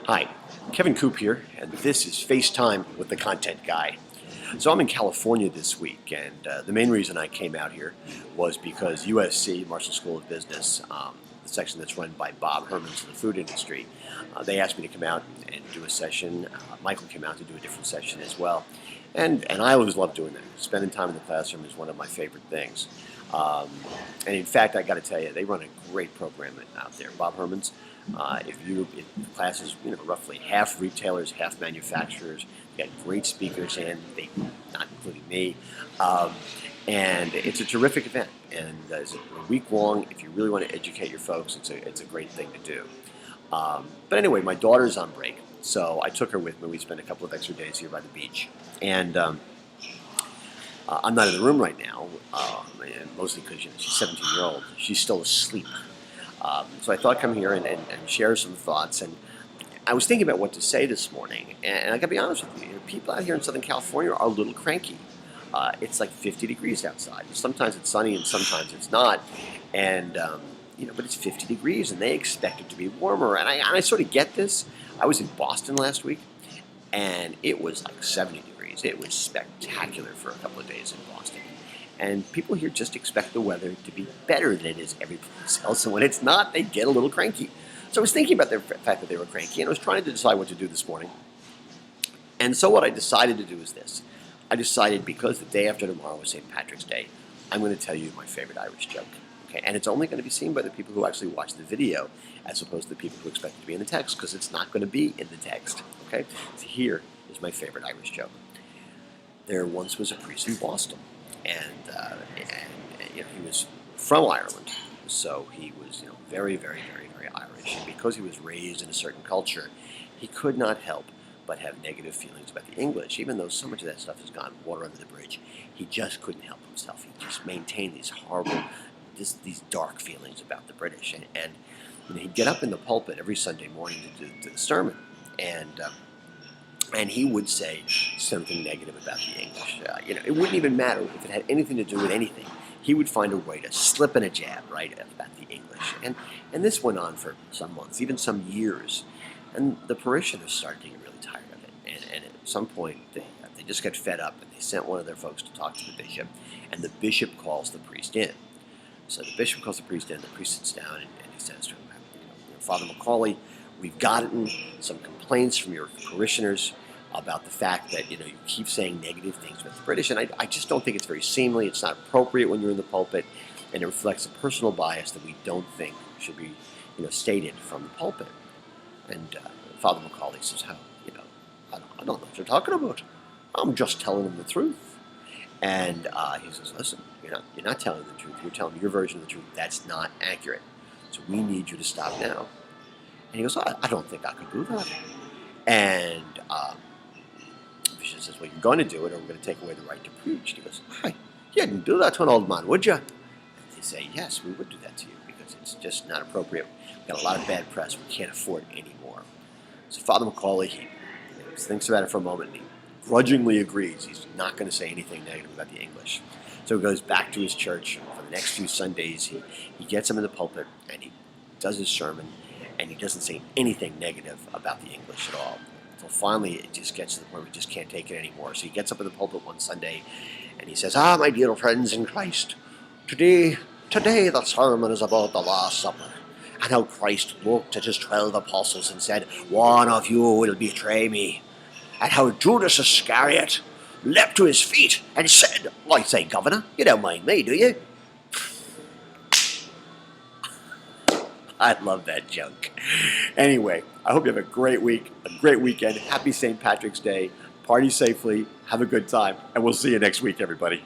Hi, Kevin Coupe here, and this is FaceTime with the Content Guy. So I'm in California this week, and the main reason I came out here was because USC, Marshall School of Business, the section that's run by Bob Herman's in the food industry, they asked me to come out and do a session. Michael came out to do a different session as well. And I always love doing that. Spending time in the classroom is one of my favorite things. And in fact, I got to tell you, they run a great program out there. Bob Herman's. If the class is roughly half retailers, half manufacturers, they got great speakers in, not including me, and it's a terrific event. And it's a week long. If you really want to educate your folks, it's a great thing to do. But anyway, my daughter's on break, so I took her with me. We spent a couple of extra days here by the beach, and I'm not in the room right now, mostly because she's 17-year-old. She's still asleep. So I thought I'd come here and share some thoughts. And I was thinking about what to say this morning. And I got to be honest with you, people out here in Southern California are a little cranky. It's like 50 degrees outside. Sometimes it's sunny and sometimes it's not. And, but it's 50 degrees and they expect it to be warmer. And I sort of get this. I was in Boston last week and it was like 70 degrees. It was spectacular for a couple of days in Boston. And people here just expect the weather to be better than it is every place else. And when it's not, they get a little cranky. So I was thinking about the fact that they were cranky, and I was trying to decide what to do this morning. And so what I decided to do is this. I decided, because the day after tomorrow is St. Patrick's Day, I'm going to tell you my favorite Irish joke. Okay? And it's only going to be seen by the people who actually watch the video, as opposed to the people who expect it to be in the text, because it's not going to be in the text. Okay? So here is my favorite Irish joke. There once was a priest in Boston. And he was from Ireland, so he was very, very, very, very Irish. And because he was raised in a certain culture, he could not help but have negative feelings about the English. Even though so much of that stuff has gone water under the bridge, he just couldn't help himself. He just maintained these horrible, these dark feelings about the British. And he'd get up in the pulpit every Sunday morning to do the sermon, and he would say something negative about the English. It wouldn't even matter if it had anything to do with anything. He would find a way to slip in a jab, right, about the English. And this went on for some months, even some years. And the parishioners started to get really tired of it. And at some point, they just got fed up, and they sent one of their folks to talk to the bishop. And the bishop calls the priest in. So the bishop calls the priest in. The priest sits down, and he says to him, Father Macaulay, we've gotten some complaints from your parishioners about the fact that you keep saying negative things about the British, and I just don't think it's very seemly. It's not appropriate when you're in the pulpit, and it reflects a personal bias that we don't think should be stated from the pulpit. And Father Macaulay says, "How I don't know what you're talking about. I'm just telling them the truth." And he says, "Listen, you're not telling the truth. You're telling your version of the truth. That's not accurate. So we need you to stop now." And he goes, "I don't think I could do that." And the bishop says, "Well, you're going to do it, or we're going to take away the right to preach." And he goes, "Hi, you wouldn't do that to an old man, would you?" And they say, "Yes, we would do that to you, because it's just not appropriate. We've got a lot of bad press. We can't afford it anymore." So Father Macaulay, he thinks about it for a moment, and he grudgingly agrees. He's not going to say anything negative about the English. So he goes back to his church. For the next few Sundays, he gets him in the pulpit, and he does his sermon, and he doesn't say anything negative about the English at all. So finally, it just gets to the point where we just can't take it anymore. So he gets up in the pulpit one Sunday, and he says, "My dear friends in Christ, today the sermon is about the Last Supper, and how Christ looked at his 12 apostles and said, 'One of you will betray me,' and how Judas Iscariot leapt to his feet and said, 'I say, Governor, you don't mind me, do you?'" I love that joke. Anyway, I hope you have a great week, a great weekend. Happy St. Patrick's Day. Party safely. Have a good time. And we'll see you next week, everybody.